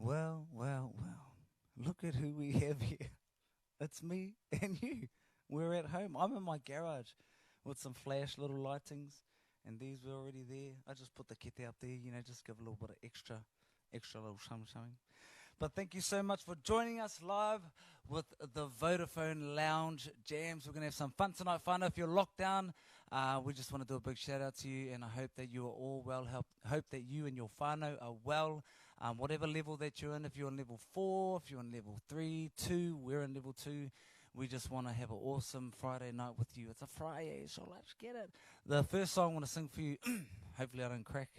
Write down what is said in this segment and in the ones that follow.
Well, well, well. Look at who we have here. It's me and you. We're at home. I'm in my garage with some flash little lightings, and these were already there. I just put the kete up there, just give a little bit of extra little showing. But thank you so much for joining us live with the Vodafone Lounge Jams. We're going to have some fun tonight. Whānau, if you're locked down, we just want to do a big shout out to you, and I hope that you are all well. Hope that you and your whānau are well. Whatever level that you're in, if you're on level 4, if you're on level 3, 2, we're in level 2. We just want to have an awesome Friday night with you. It's a Friday, so let's get it. The first song I want to sing for you, hopefully I don't crack.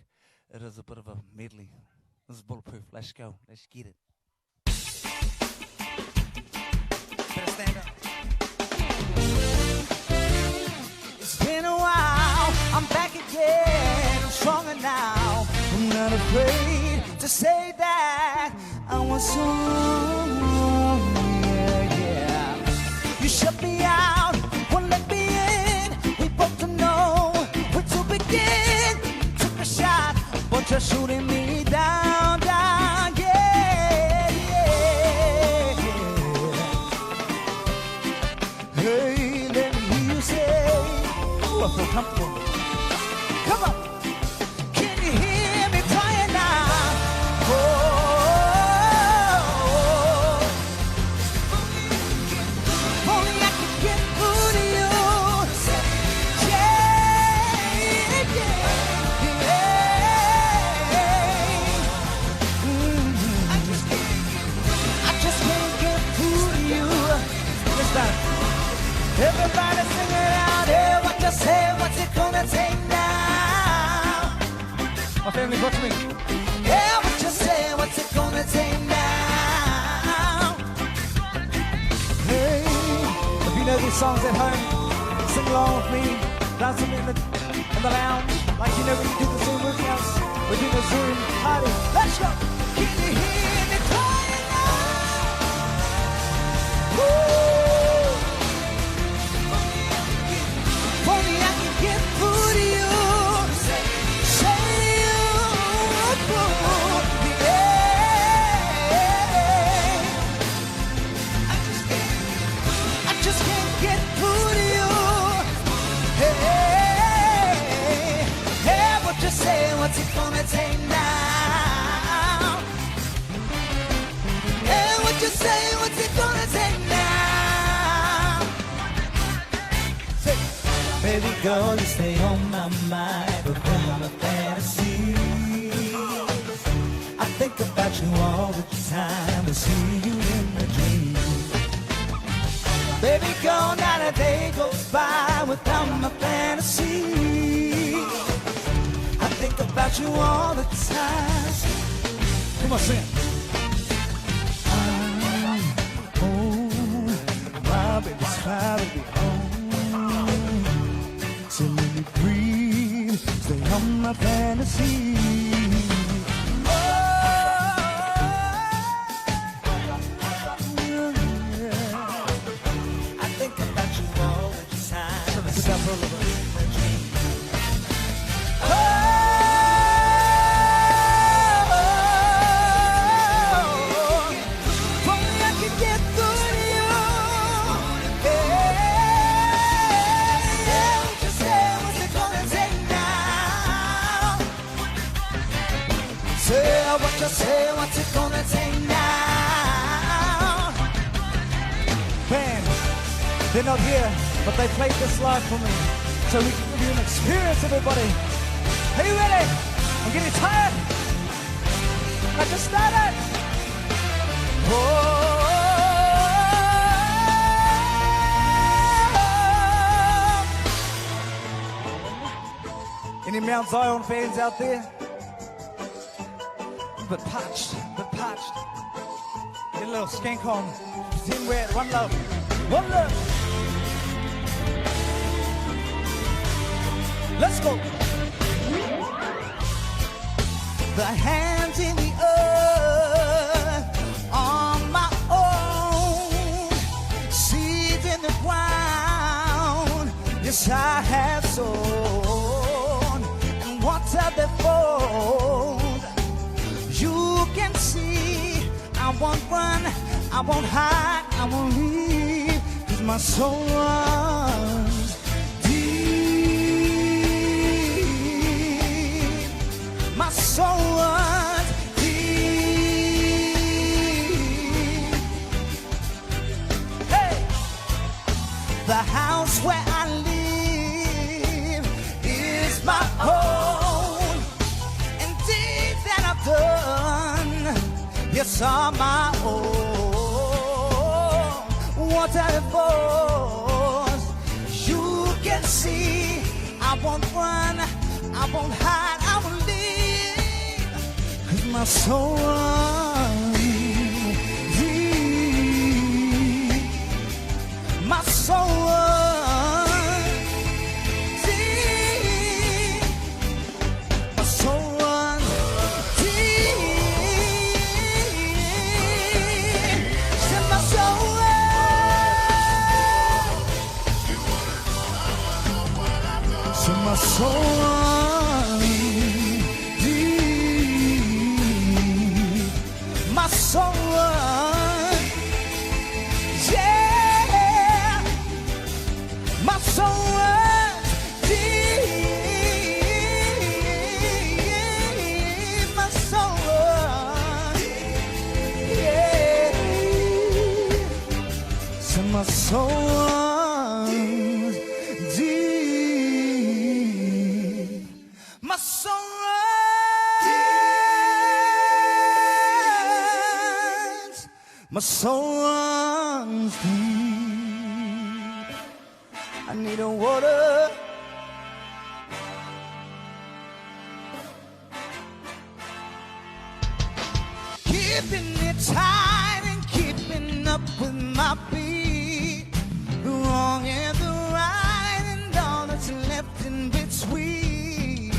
It is a bit of a medley. This is Bulletproof. Let's go. Let's get it. Better stand up. It's been a while. I'm back again. I'm stronger now. I'm not afraid to say that I was so yeah. You shut me out, won't let me in. We both don't know where to begin. Took a shot, but you're shooting me down, yeah, yeah. Hey, let me hear you say, oh, I feel comfortable. Come on. Can you hear me crying now? Oh. Everybody sing it out here. What you say, what's it gonna take now? My family, watch me. Yeah, what you say, what's it gonna take now? Hey, if you know these songs at home, sing along with me. Dance with me in the lounge. Like you know when you do the Zoom workouts. We do the Zoom party. Let's go. Can you hear me crying now? Woo! Only I can get through to you, say to you, yeah. I just can't get through to you. Hey, hey, what you say, what's it gonna take now? Hey, what you say, what's it gonna take now? Baby girl, you stay on my mind, but from a fantasy. I think about you all the time, to see you in the dream. Baby girl, not a day goes by without my fantasy. I think about you all the time. Come on, sing. Oh, my baby's proud to be home. So let me breathe, stay on my fantasy. Oh, yeah. I think about you all the time. So let's stop all over. What you say, what's it gonna take now? Band, they're not here, but they played this live for me, so we can give you an experience, everybody. Are you ready? I'm getting tired. I just started. Any Mount Zion fans out there? But parched. Get a little skank on. Pretend we're at one love. One love. Let's go. The hands in the earth on my own. Seeds in the ground. Yes, I have sown. And water the fold. You can see won't run, I won't hide, I won't leave, 'cause my soul runs deep. My soul runs deep. Hey! The house where I live is my home, and deeds that I've done, yes, are my own. Water and force, you can see. I won't run, I won't hide, I won't leave, 'cause my soul runs deep. My soul runs deep. My soul runs deep. Said my soul runs. Said my soul runs deep. My soul runs, yeah. My soul runs deep. My soul runs, yeah. So my soul runs deep. My soul runs. My soul runs deep. I need a water. Keeping it tight and keeping up with my beat. The wrong and the right and all that's left in between.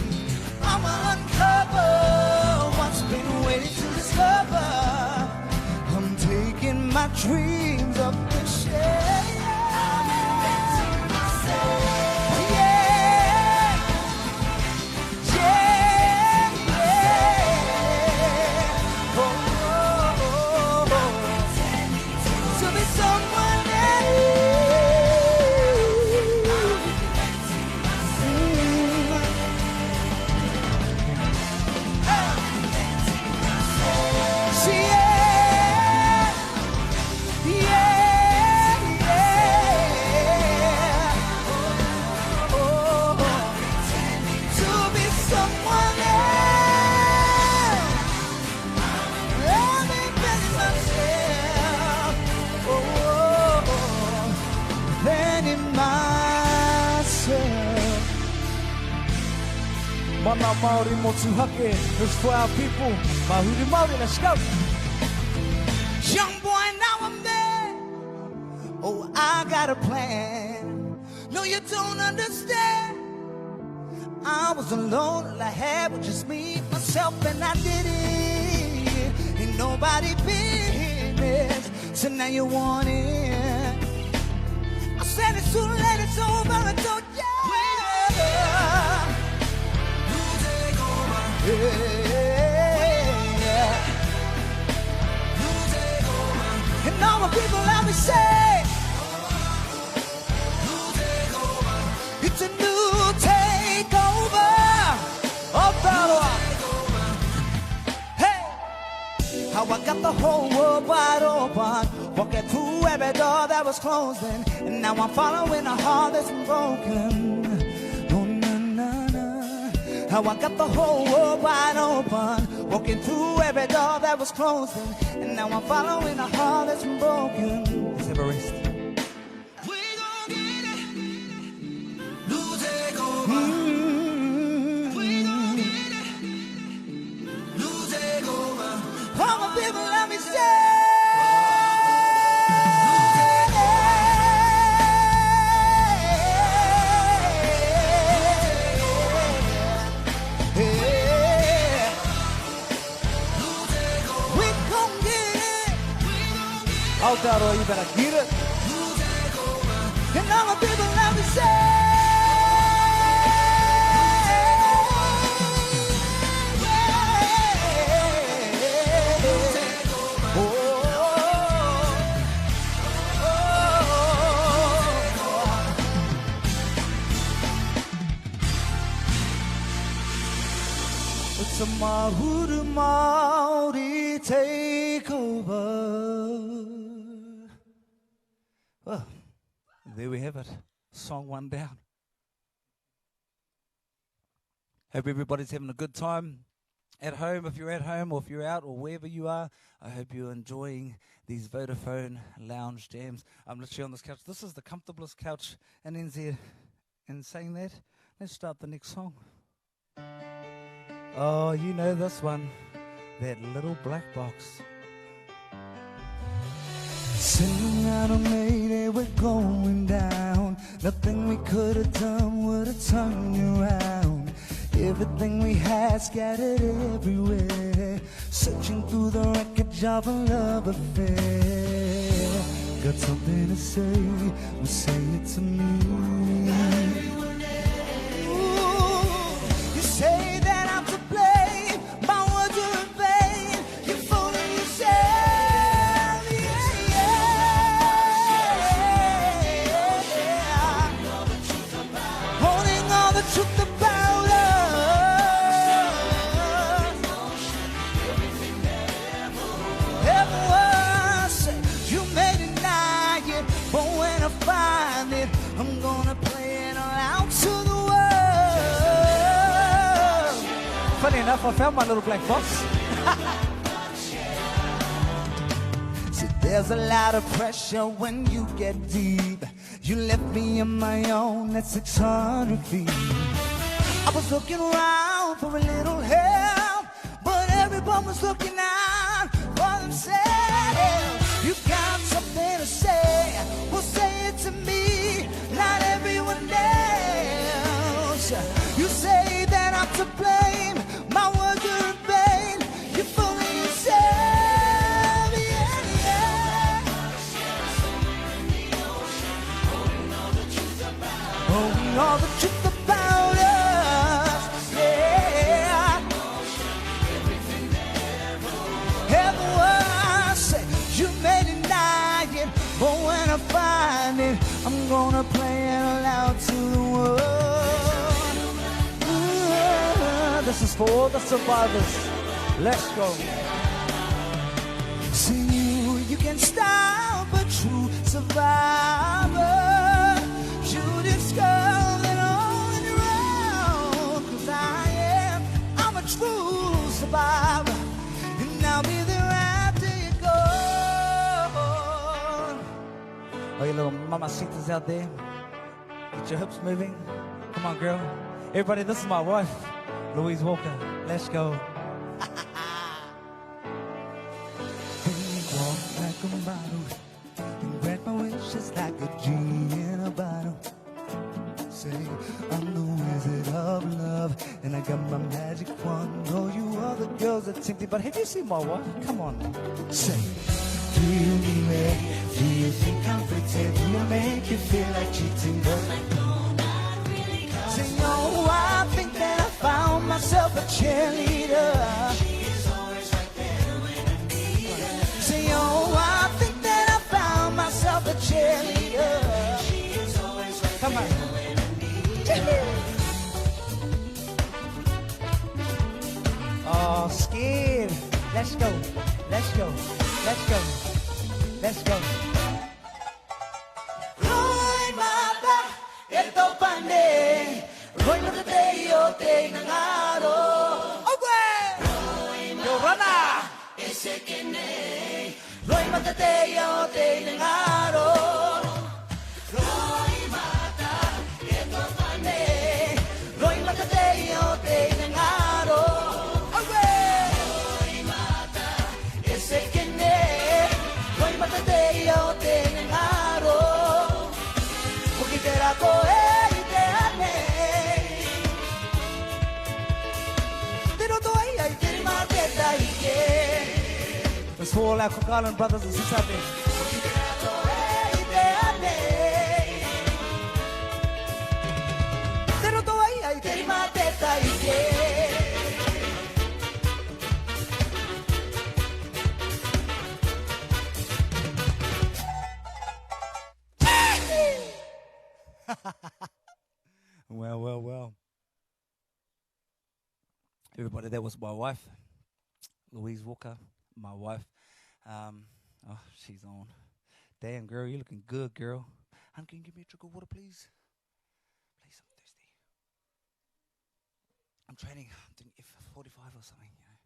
I'ma uncover what's been waiting to discover. I'm taking my dreams up the shade. Mana Maori motuhake, it's for our people. Mahuri Maori, let's go. Young boy, now I'm there. Oh, I got a plan. No, you don't understand. I was alone, all I had was just me, myself, and I did it. Ain't nobody business, so now you want it. I said it's too late, it's over, I told you. Yeah. And all my people let me say, it's a new takeover. Aotearoa. Hey, how I got the whole world wide open, walking through every door that was closing, and now I'm following a heart that's been broken. How I got the whole world wide open, walking through every door that was closing, and now I'm following a heart that's been broken. Let's have a rest. We gon' get it. New takeover. We gon' get it. New takeover. All my people, let me say. Aotearoa, you better get it. And all my people let me say, yeah. Oh. It's a Maori Maori takeover. Well, there we have it. Song one down. Hope everybody's having a good time at home. If you're at home or if you're out or wherever you are, I hope you're enjoying these Vodafone Lounge Jams. I'm literally on this couch. This is the comfortablest couch in NZ. And saying that, let's start the next song. Oh, you know this one. That little black box. Sitting out on Mayday, we're going down. Nothing we could have done would have turned you around. Everything we had scattered everywhere. Searching through the wreckage of a love affair. Got something to say, well say it to me. Ooh, you say that I'm to blame, my words are in vain. You're fooling yourself, yeah, yeah. Holding all the truth about us. Ever was, you may deny it, but when I find it, I'm gonna play it all out to the world. Funny enough, I found my little black box. See, there's a lot of pressure when you get deep. You left me on my own at 600 feet. I was looking around for a little help, but everyone was looking out for themselves. You got something to say, well say it to me, not everyone else. You say that I'm to blame, my words are in vain. You're fooling yourself, yeah, yeah. Holding all the truth about us, yeah. Ever was, you may deny it, but when I find it, I'm gonna play it loud to the world. Ooh, This is for all the survivors. Let's go. see you can stop a true survivor. You discover it on your own, 'cause I'm a true survivor, and I'll be there after you go. Oh, you little mamacitas out there. Get your hips moving. Come on, girl. Everybody, this is my wife, Louise Walker. Let's go. When you walk like a model, and grant my wishes like a genie in a bottle. Say, I'm the wizard of love, and I got my magic wand. Oh, you other girls are tempted, But have you seen my wife? Come on. say, do you need me? Do you think I'm pretend? Do you make you feel like cheating? But say, no, I think that I found myself a cheerleader. Say, oh, I think that I found myself a cheerleader. Come on. Oh, scared. Let's go. Let's go. Let's go. Let's go. Roy mata, ito pande. Roy mata tayo, tayo ng araw. Okay! Giovanna! Ese que ne. Roy mata tayo, tayo ng araw. Roy mata, ito pande. Roy mata tayo, tayo ng araw. Okay! Roy mata, ese que ne. Roy mata tayo, tayo ng araw. Porque terá coer e terá nem. Pero doy ay ter mateta y que. It's for all our Cook Island brothers and sisters out there. Porque terá coer y terá nei. Pero doy ay ter mateta y que. Well, well, well. everybody. That was my wife, Louise Walker, my wife. Oh, she's on. Damn, girl, you're looking good, girl. Can you give me a drink of water, please? Please, I'm thirsty. I'm training. I'm doing F45 or something, you know.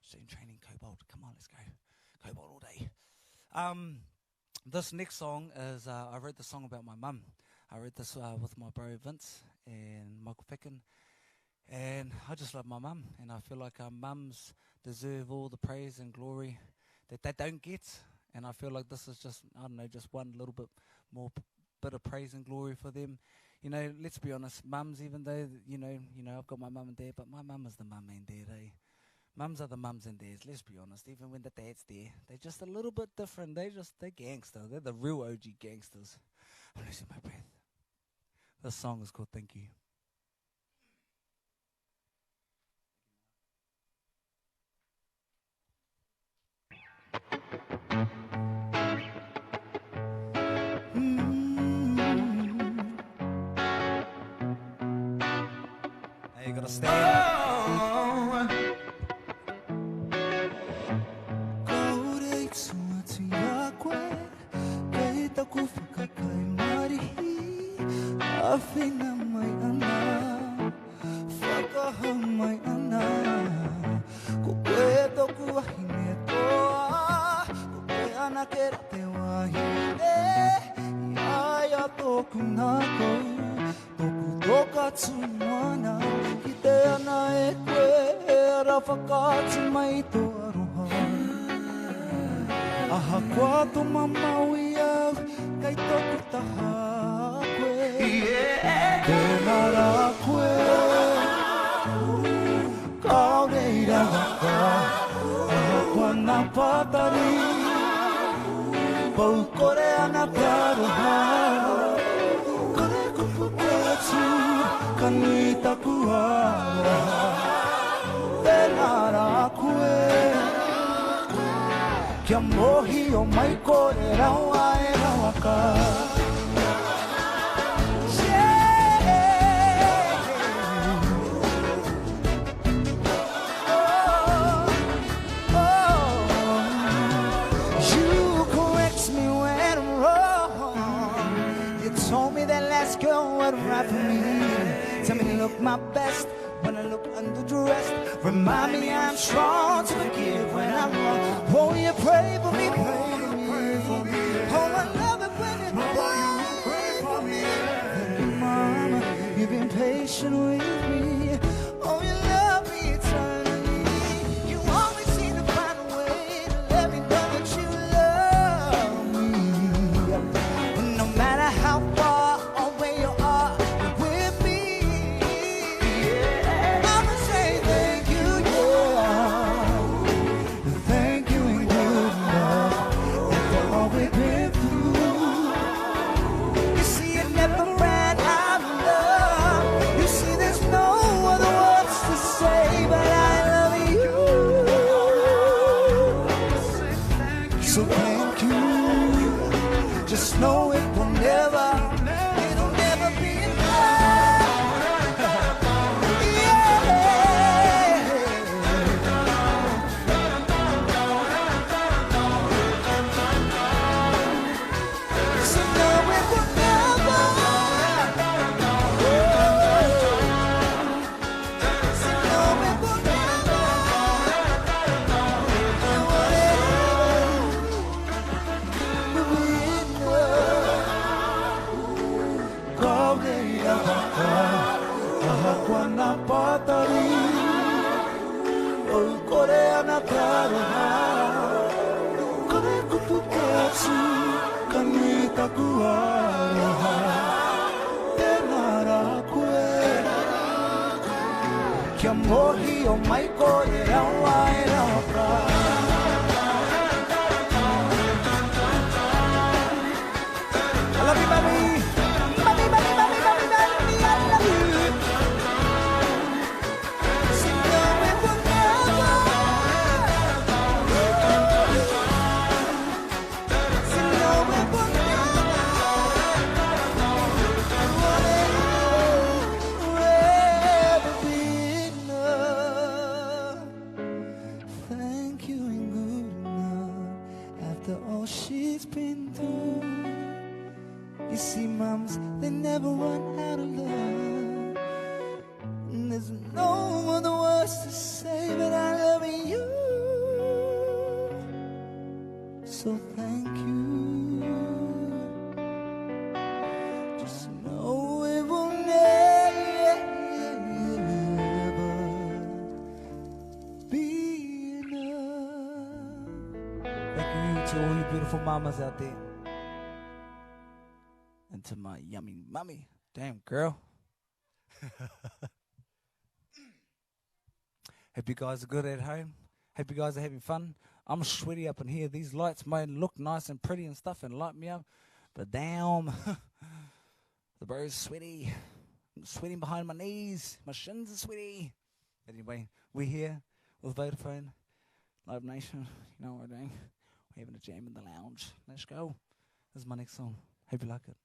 Student training, Cobalt. Come on, let's go. Cobalt all day. This next song is, I wrote the song about my mum. I wrote this with my bro Vince and Michael Pickin. And I just love my mum. And I feel like our mums deserve all the praise and glory that they don't get. And I feel like this is just, I don't know, just one little bit more bit of praise and glory for them. You know, let's be honest, mums, even though, you know, I've got my mum and dad, but my mum is the mum and dad, eh? Mums are the mums and dads, let's be honest. Even when the dad's there, they're just a little bit different. They're gangster. They're the real OG gangsters. I'm losing my breath. This song is called Thank You. Now you gotta stand. Afina mai ana, whakahau mai ana. Ko koe toku wahine toa, ko koe ana ke ra te wahine. Iaia toku nā kou, toku toka tūmana. Ki te ana e koe, e ra whakātu mai tō aroha. Aha kua tō mamaui au, kai toku taha. Tēnā rā koe, kaureira waka, aha kua nā pātari, pau kore ana te aroha. Kore kupu te atu, ka nui taku aroha. Tēnā rā koe, kia mohi o mai kore rawa e rawaka. Right for me. Tell me to look my best when I look underdressed. Remind me I'm strong to forgive when I'm wrong. Oh, you pray for me, pray for me. Oh, I love it when you pray for me. Thank you, Mama, you've been patient with me. Oh, you love me eternally. You always seem to find a way to let me know that you love me. No matter how far know it will never, it'll never be enough. Yeah. So know it will never, so know it will never, Kwana patari, o kore ana karoha, kore kupu ke atu, kanui taku aroha. Tēnā rā koe, kia mohi o mai kore rawa e rawaka. I love you, baby. after all she's been through. You see, mums, they never run out of love. And there's no other words to say but I love you. So thank you. Just know it will never be enough. Thank you to all you beautiful mamas out there. And to my yummy mummy. Damn, girl. Hope you guys are good at home. Hope you guys are having fun. I'm sweaty up in here. These lights might look nice and pretty and stuff and light me up. But damn, the bro's sweaty. I'm sweating behind my knees. My shins are sweaty. Anyway, we're here with Vodafone Live Nation. You know what we're doing? We're having a jam in the lounge. Let's go. This is my next song. Hope you like it.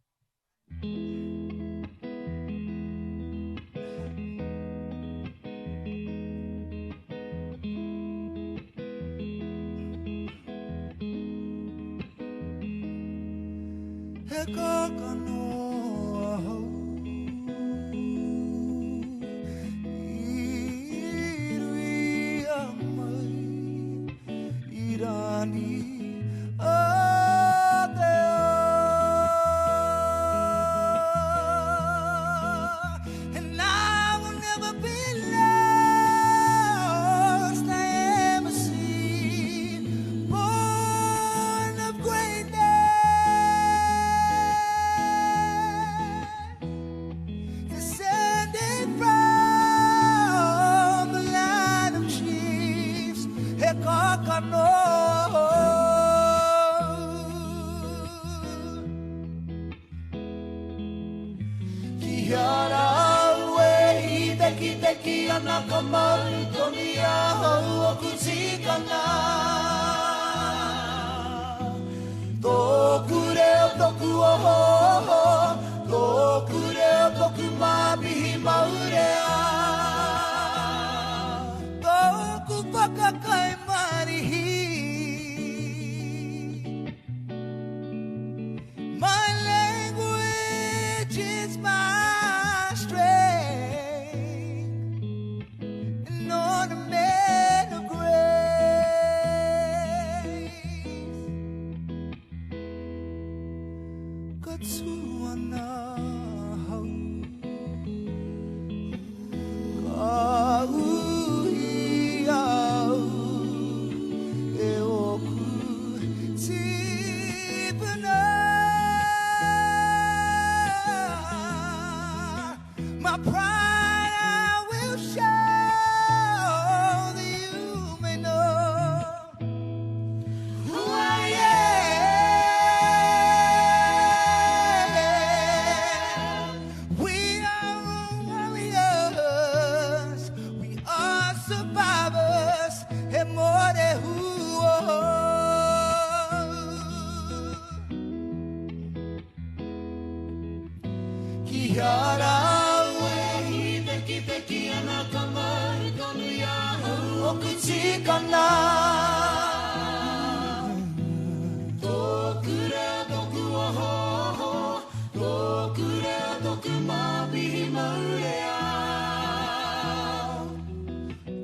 And I will never be lost. I am a seed born of greatness, descended from the line of chiefs. Teki ana ka mai toni ahau o kutikana. Tōku reo toku oho, tōku reo toku mabihi maurea. Tōku whakakai marihi. My language is my strength. On a man of grace, Katsuana Kauhiau Eoku Tipana. My pride I will show. Kutikana Tōku rea toku oho, tōku rea toku mabihi maurea.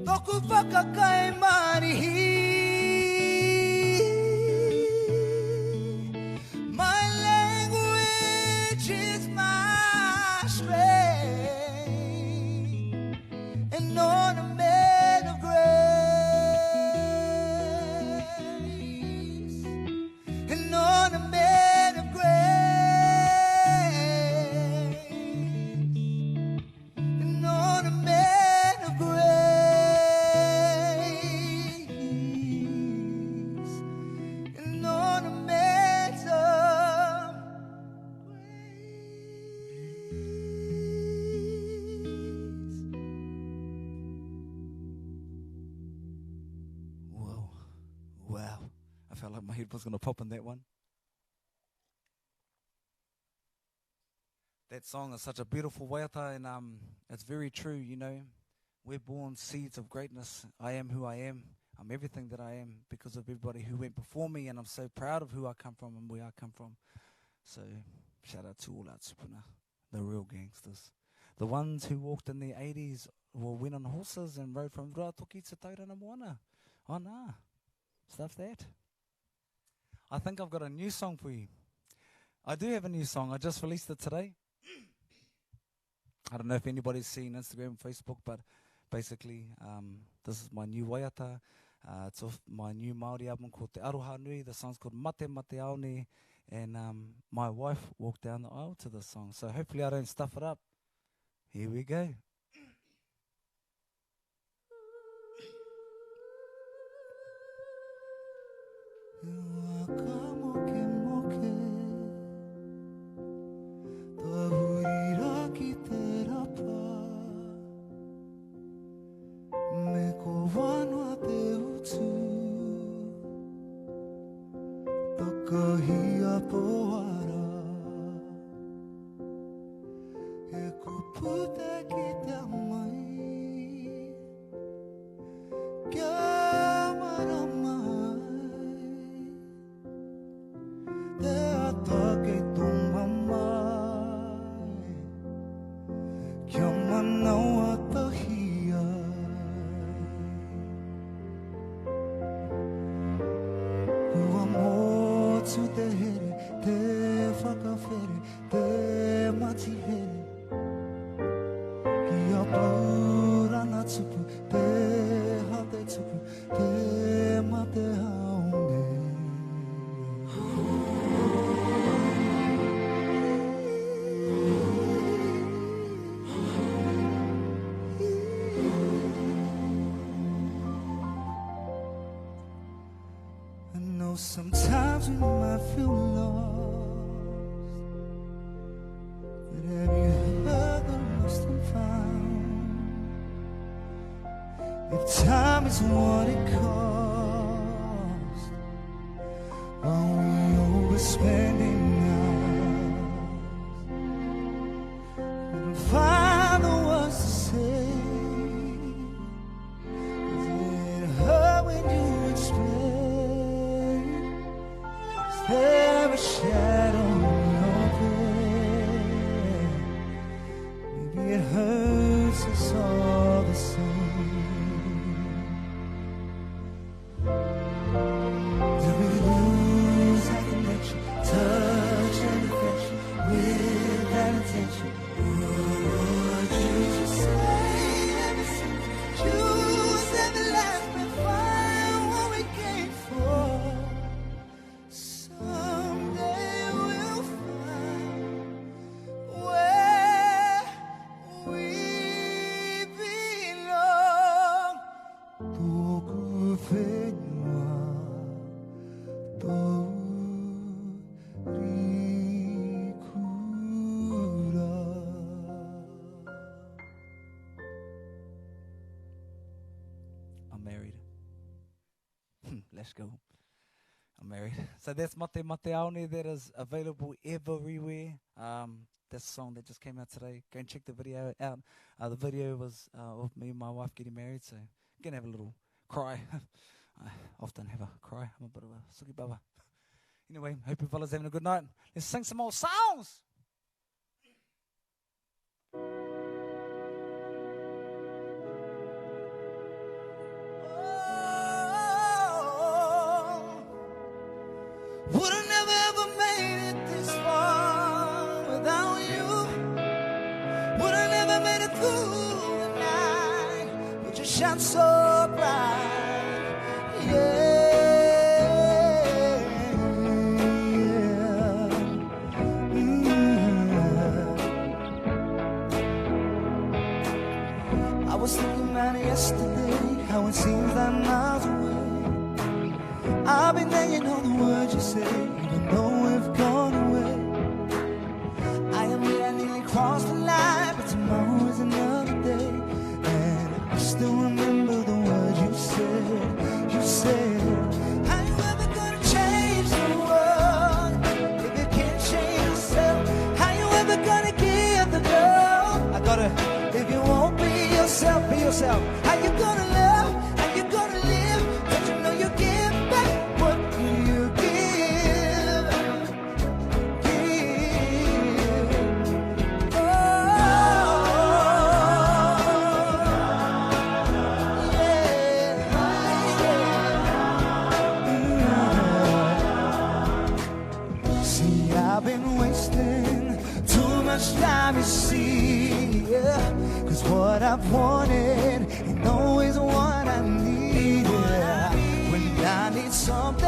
Tōku whakakai marihi. My language is my strength, and on a man of grace. On a bed of grace, and on a bed of grace, and on a bed of grace. Whoa. Wow. I felt like my head was going to pop in that one. That song is such a beautiful Waiata, and it's very true, you know. We're born seeds of greatness. I am who I am. I'm everything that I am because of everybody who went before me, and I'm so proud of who I come from and where I come from. So shout out to all our tupuna, the real gangsters. The ones who walked in the 80s or went on horses and rode from Ruatoki to Tauranga Moana. Oh, nah. Stuff that. I think I've got a new song for you. I do have a new song. I just released it today. I don't know if anybody's seen Instagram, Facebook, but basically this is my new Waiata. It's off my new Maori album called Te Aroha Nui. The song's called Mate Mate Aone. And my wife walked down the aisle to this song. So hopefully I don't stuff it up. Here we go. Sometimes we might feel lost, but have you heard the lost and found? If time is what it costs, are we overspending now? Couldn't find the words to say. Is it hurt when you explain? There a shadow in your bed? Maybe it hurts us all the same. Did we lose that connection, touch and affection with that intention? Would you just say everything? Choose every last and find what we came for. I'm married. Let's go. I'm married. So that's Mate Mate Aone. That is available everywhere. That's a song that just came out today. Go and check the video out. The video was of me and my wife getting married, so I'm going to have a little cry. I often have a cry. I'm a bit of a suki baba. Anyway, hope you fellas having a good night. Let's sing some more songs. Would've never ever made it this far without you. Would've never made it through the night, but you shine so bright, yeah. I was thinking about it yesterday, how it seems like miles away. I've been laying on the words you say, even though we've gone away. I admit I nearly crossed the line, but tomorrow is another day. And I still remember the words you said. You said, how you ever gonna change the world if you can't change yourself? How you ever gonna give the love? I gotta, if you won't be yourself, be yourself. How you gonna love? How you gonna live? time, you see. Yeah. Cause what I've wanted ain't always what I need. Yeah. When I need something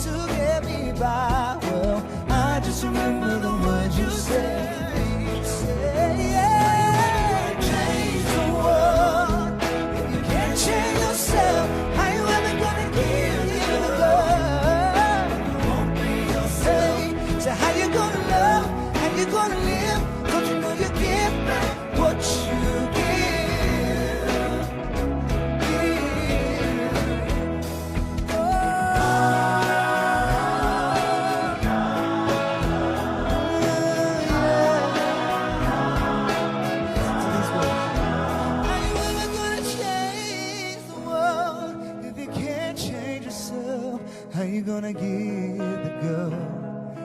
to get me by, well, I just remember the words you said. You said, yeah, change the world. If you can't change yourself, how you ever gonna give you the love? You won't be yourself. So how you gonna love? How you gonna live? Don't you know you give back what you give? How you gonna give the girl?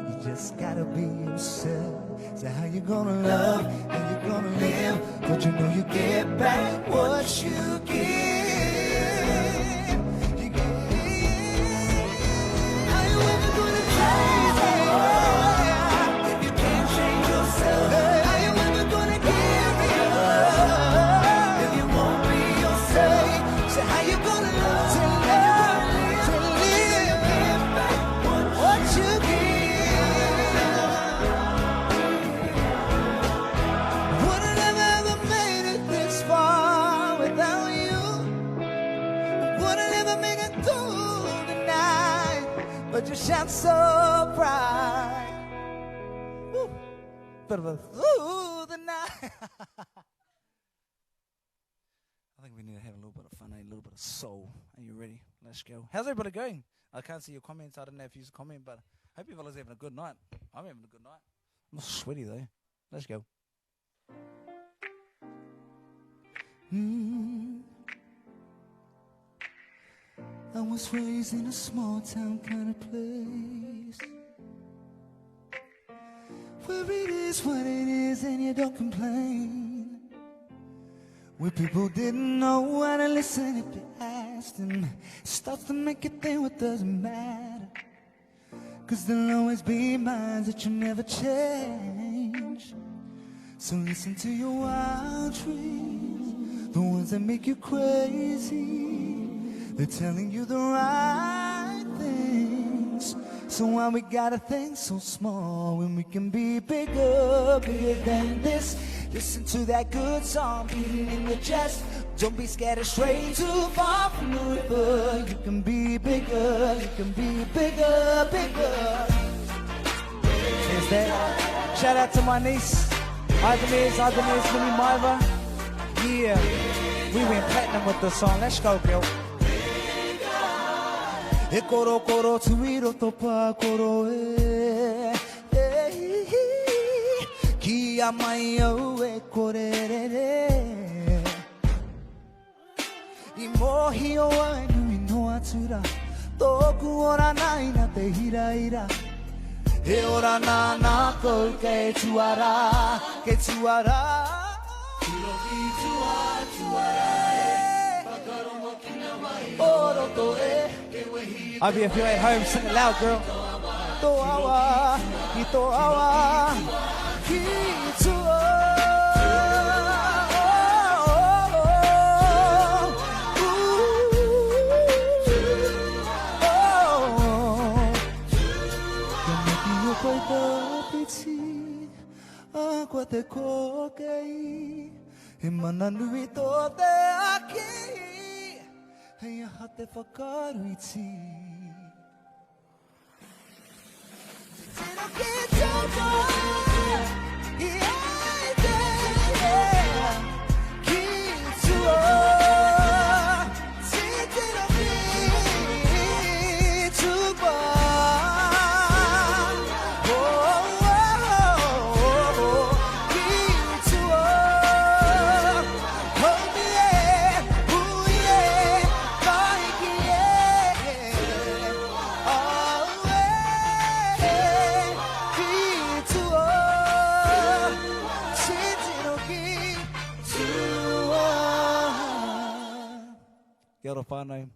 You just gotta be yourself. So how you gonna love? How you gonna live? Don't you know you get back what you give? You give. How you ever gonna change the world if you can't change yourself? How you ever gonna give me love if you won't be yourself? So how you gonna love? But you shine so bright. Woo. Bit of a through the night. I think we need to have a little bit of fun, a little bit of soul. Are you ready? Let's go. How's everybody going? I can't see your comments. I don't know if you comment, but I hope you fellas are having a good night. I'm having a good night. I'm sweaty though. Let's go. I was raised in a small town kind of place, where it is what it is and you don't complain, where people didn't know how to listen if you asked them. It starts to make you think what doesn't matter, cause there'll always be minds that you never change. So listen to your wild dreams, the ones that make you crazy. They're telling you the right things. So why we gotta think so small when we can be bigger, bigger than this? Listen to that good song beating in your chest. Don't be scared of straying too far from the river. You can be bigger, you can be bigger, bigger. Here's that. Shout out to my niece, Anthems, Mini Maiva. Yeah, we went platinum with this song. Let's go, girl. E koro koro tuiro topa koro e Ki a mai au e korerere I mohi o ainu I no atura Tōku ora nai na te hira ira E ora nā nā kou kei tuara Kei tuara Turoki tua tuara e Whakarongo kina mai Oro to e I'll be if you're at home, sing it loud, girl. Toawa, ki toawa, ki tua. Kaneki o koe te piti, a te kokei, he mana nui tō te aki. Hei aha te whakaruiti. Tino ki tōko, I aite, ki tua. Tino ki tupa. Ki tua. Oh yeah, ooh yeah. Kia ora whānau.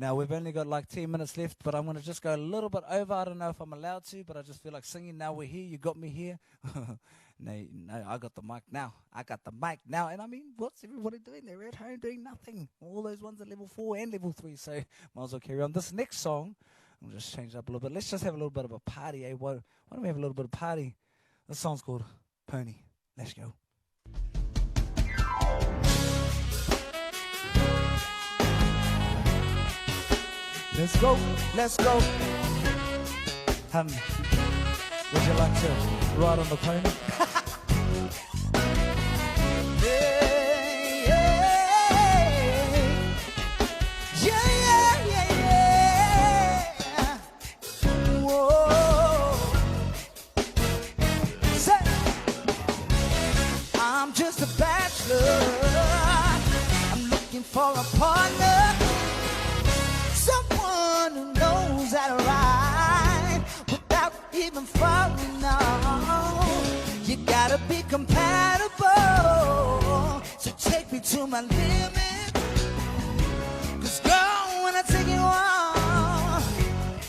Now, we've only got like 10 minutes left, but I'm going to just go a little bit over. I don't know if I'm allowed to, but I just feel like singing. Now we're here. You got me here. No, I got the mic now. I got the mic now. And I mean, what's everybody doing? They're at home doing nothing. All those ones are level 4 and level 3. So might as well carry on. This next song, I'll just change it up a little bit. Let's just have a little bit of a party, eh? Why don't we have a little bit of party? This song's called Pony. Let's go. Let's go, let's go. Would you like to ride on the pony? I'm just a bachelor. I'm looking for a partner, someone who knows how to ride without even falling off. You gotta be compatible, so take me to my limit. 'Cause girl, when I take you on,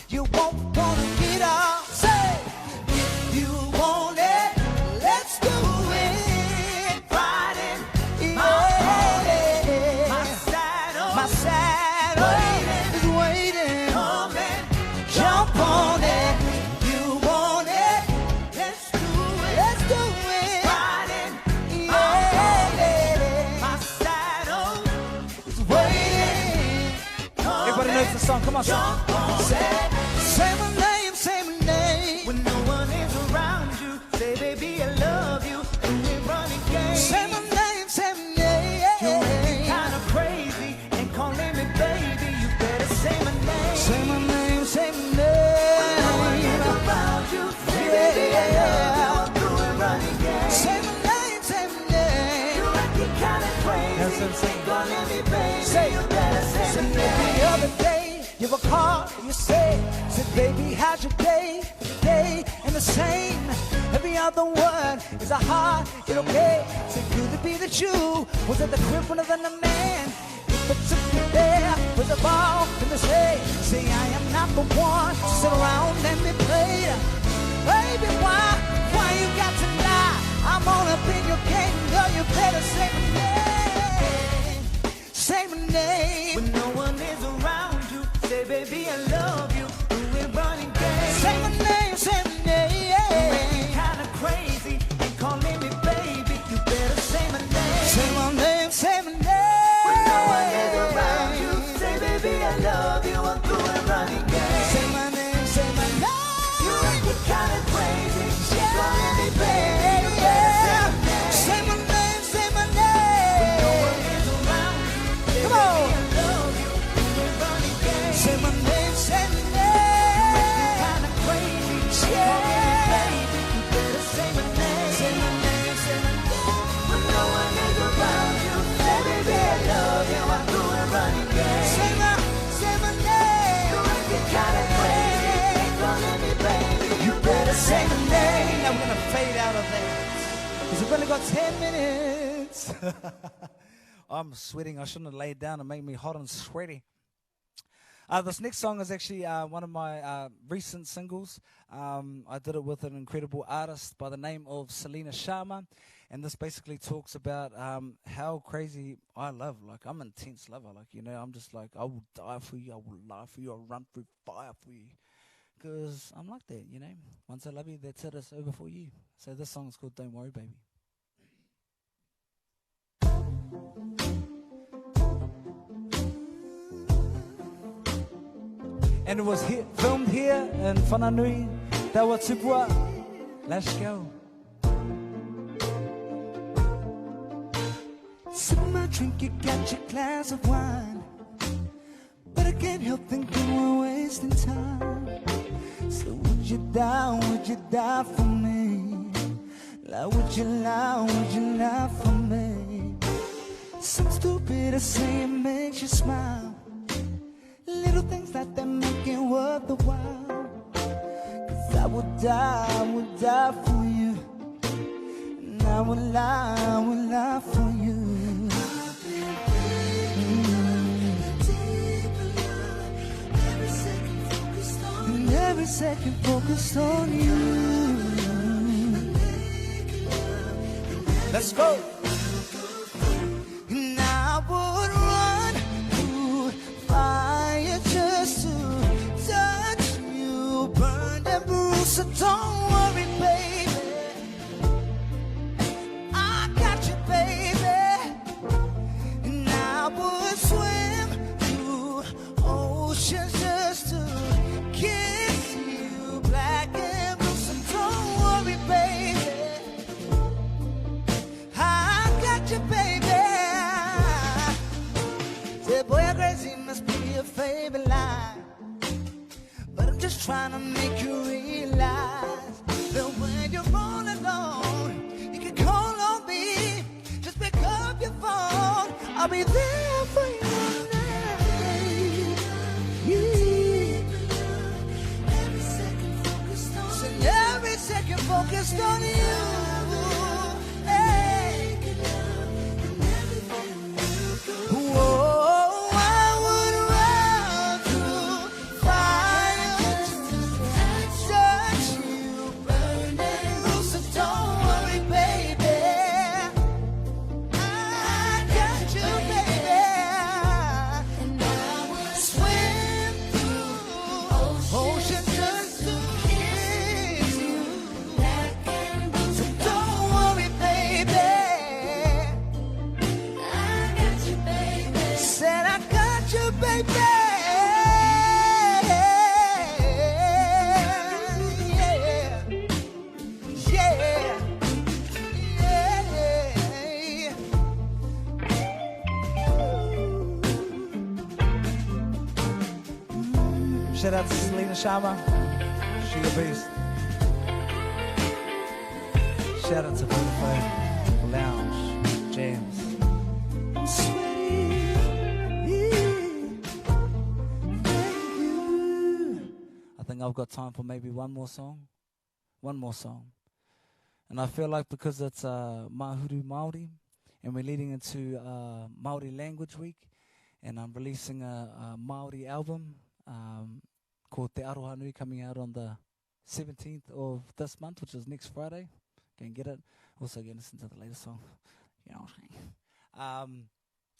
you won't wanna get off. Say, if you want it, let's do it. Riding my saddle, my saddle is waiting. Come and jump on it. You want it, let's do it. Let's do it. Riding my saddle is waiting. Everybody knows the song. Come on, jump on it. Say my name, say my name. When no one is around you, say baby I love you. And we're running games. Say my name, say my name. You're acting kind of crazy and calling me baby. You better say my name. Say my name, say my name. When no one is around you, say baby I love you. I'm doing running games. Say my name, say my name. You're acting kind of crazy and calling me baby. Say you better say my name. The other day you were called, you said, baby, how's your day? Day and the same. Every other word is a heart, you okay? Said, could it be that you was at the crib when other than a man? If it took you there, was a ball in the say, say I am not the one to sit around and be played. Baby, why you got to lie? I'm on up in your game, girl, you better say my name. Say my name. When no one is around you, say baby I love you. We're running games. Say my name, say my name. You're kinda crazy and calling me baby. You better say my name. Say my name, say my name. When no one is around you, say baby I love you. I'm doing running games. Say my name, say my name. You're acting kinda crazy, calling me baby. You better say my name. Say my name, say my name. When no one is around you, say Come on. baby I love you. We're running games. Say my name, say my name. Say my name. I'm going to fade out of that because we've only got 10 minutes. I'm sweating. I shouldn't have laid down and made me hot and sweaty. This next song is actually one of my recent singles. I did it with an incredible artist by the name of Selena Sharma. And this basically talks about how crazy I love. Like, I'm an intense lover. Like, you know, I'm just like, I will die for you. I will lie for you. I'll run through fire for you. Because I'm like that, you know. Once I love you, that's it. It's over for you. So this song is called Don't Worry, Baby. And it was filmed here in Whananui, Tawa Tupua. Let's go. Sip my drink, you got your glass of wine, but I can't help thinking we're wasting time. So would you die for me? Like would you lie for me? Some stupid to say it makes you smile. Little things like that make it worth the while. 'Cause I would die for you. And I would lie for you. Every second focused on you. Let's go. And I would run through fire just to touch you, burned and bruised. So don't worry, baby. I got you, baby. And I would swim through oceans just to kiss you, black and blue. So don't worry, baby. I got you, baby. Say, boy, you're crazy, must be your favorite line. But I'm just trying to make you realize that when you're all alone, you can call on me. Just pick up your phone. I'll be there for you. Every second focused on you. Hey. Whoa, I would run through fire to touch you, burn and bruise. So don't worry, baby. I got you, baby. And I will swim through ocean just to kiss you. So don't worry, baby. I got you, baby. Said I got you, baby. Yeah. Yeah. Yeah. Shout out to Selena Sharma. She a beast. Shout out to Vodafone Lounge Jams. I think I've got time for maybe one more song. One more song. And I feel like because it's Mahuru Maori and we're leading into Maori Language Week, and I'm releasing a Maori album called Te Aroha Nui, coming out on the 17th of this month, which is next Friday. Go and get it. Also go and listen to the latest song. You know what I'm saying?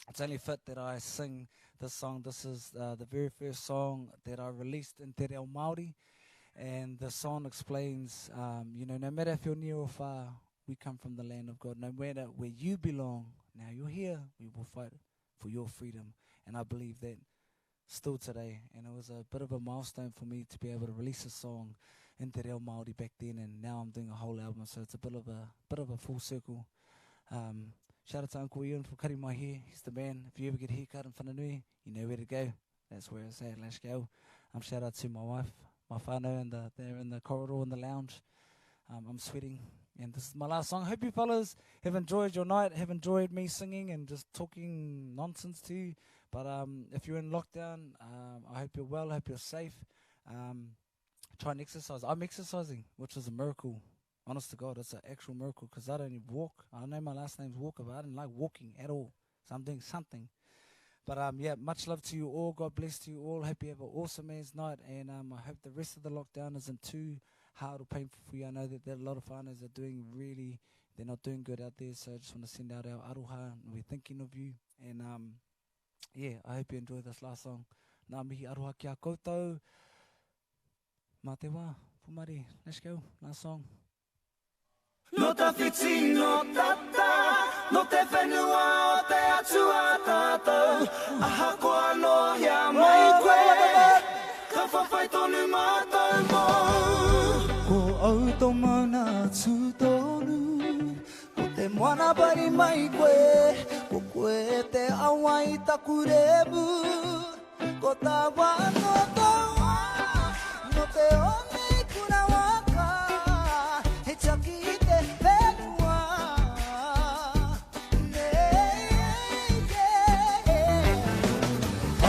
It's only fit that I sing this song. This is the very first song that I released in Te Reo Māori. And the song explains, no matter if you're near or far, we come from the land of God. No matter where you belong, now you're here, we will fight for your freedom. And I believe that still today. And it was a bit of a milestone for me to be able to release a song in Te Reo Māori back then, and now I'm doing a whole album, so it's a bit of a full circle. Shout out to Uncle Ian for cutting my hair. He's the man. If you ever get a haircut in Whananui, you know where to go. That's where it's at. Let's go. Shout out to my wife, my whānau, they're in the corridor in the lounge. I'm sweating, and this is my last song. Hope you fellas have enjoyed your night, have enjoyed me singing and just talking nonsense to you. But if you're in lockdown, I hope you're well, I hope you're safe. Try and exercise. I'm exercising, which is a miracle. Honest to God, it's an actual miracle, because I don't even walk. I know my last name's Walker, but I don't like walking at all. So I'm doing something. But much love to you all. God bless to you all. Hope you have an awesome man's night. And I hope the rest of the lockdown isn't too hard or painful for you. I know that a lot of whānau are doing they're not doing good out there. So I just want to send out our aroha, and we're thinking of you. And I hope you enjoy this last song. Nā mihi aroha ki a koutou. Mā te wā, pumari. Let's go. Last song. No te whiti, no tata, no te whenua o te atua tātou. Aha koa no hea mai koe, ka whawhai tonu mātou mō. Ko au tō mauna tū tōnu, ko te moana pari mai koe, ko koe te awa I taku rebu, ko tā wā no tā wā, no te one kuna waka, he taki I te whenua.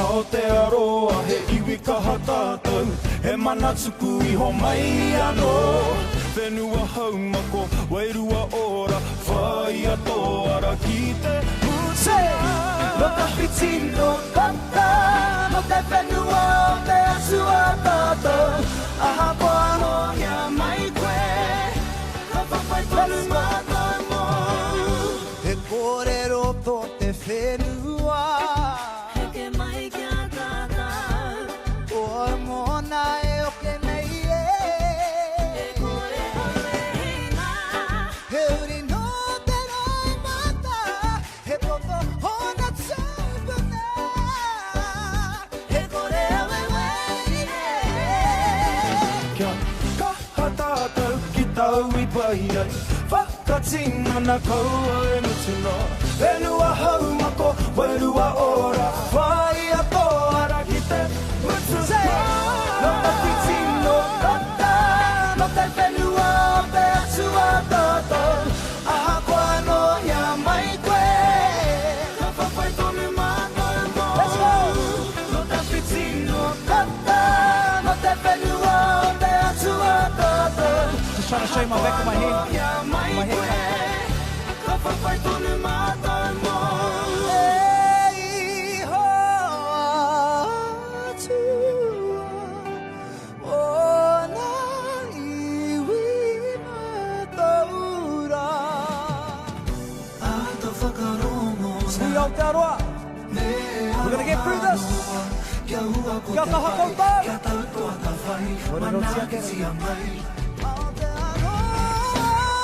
Aotearoa he iwi kaha tātou, he mana tuku iho mai anō. Whenua haumako, wairua ora, whaiato ara ki te mutea. No te whiti, no kata, no te whenua o te asua tātou. Aha koa no hea mai koe, ka whawhai tonu mātou mō. au I pai ai Whakatinga na kaua e mutino Whenua hau mako, wairua ora Whai a toara ki te mutino No te piti no tata No te whenua o te atua tata Aha koa no ia mai koe Ka whawhai tonu mātou mo No te piti no tata No te whenua o te atua tata Just trying to show you my back of my head. My head. Ka whawhai tonu mātou mo Ei hoa atua ona iwi mataura Ai ta whakarongo See Aotearoa. We're gonna get through this. Kia hua ko Kia te kaha whai koutou. Kia tau toa ta whai Mana ki tia mai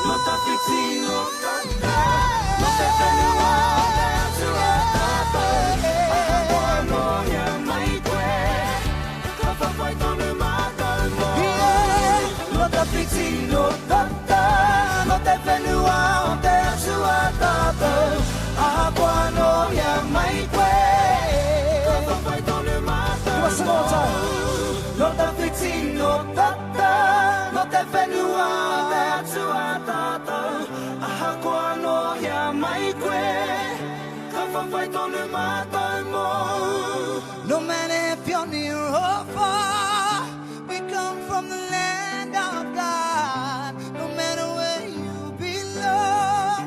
No ta piti no tata No te whenua o te atua tata Aha koa no ia mai koe Ka whawhai tonu mātou mo No ta piti no tata No te whenua o te atua tata Aha koa no ia mai koe Ka whawhai tonu mātou Give us some more time. No te piti no tata No te whenua o te atua tata Aha koa no ia mai koe Ka whawhai tonu mātou mo No matter if you're near or far, we come from the land of God. No matter where you belong,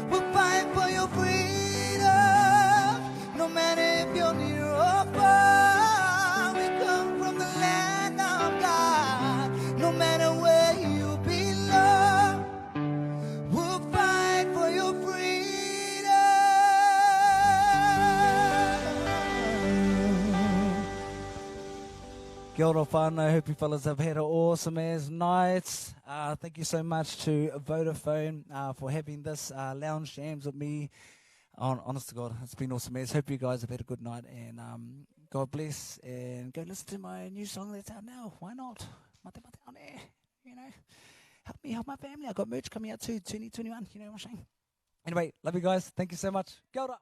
we'll fight for your freedom. No matter if you're near or far, we come from the land of God. No matter where you belong, we'll fight for your freedom. Kia ora whānau, hope you fellas have had an awesome as night. Thank you so much to Vodafone for having this lounge jams with me. Honest to God, it's been awesome as. Hope you guys have had a good night and God bless. And go listen to my new song that's out now. Why not? Mate mate on air, you know. Help me help my family. I got merch coming out too, 2021. You know what I'm saying? Anyway, love you guys. Thank you so much. Kia ora.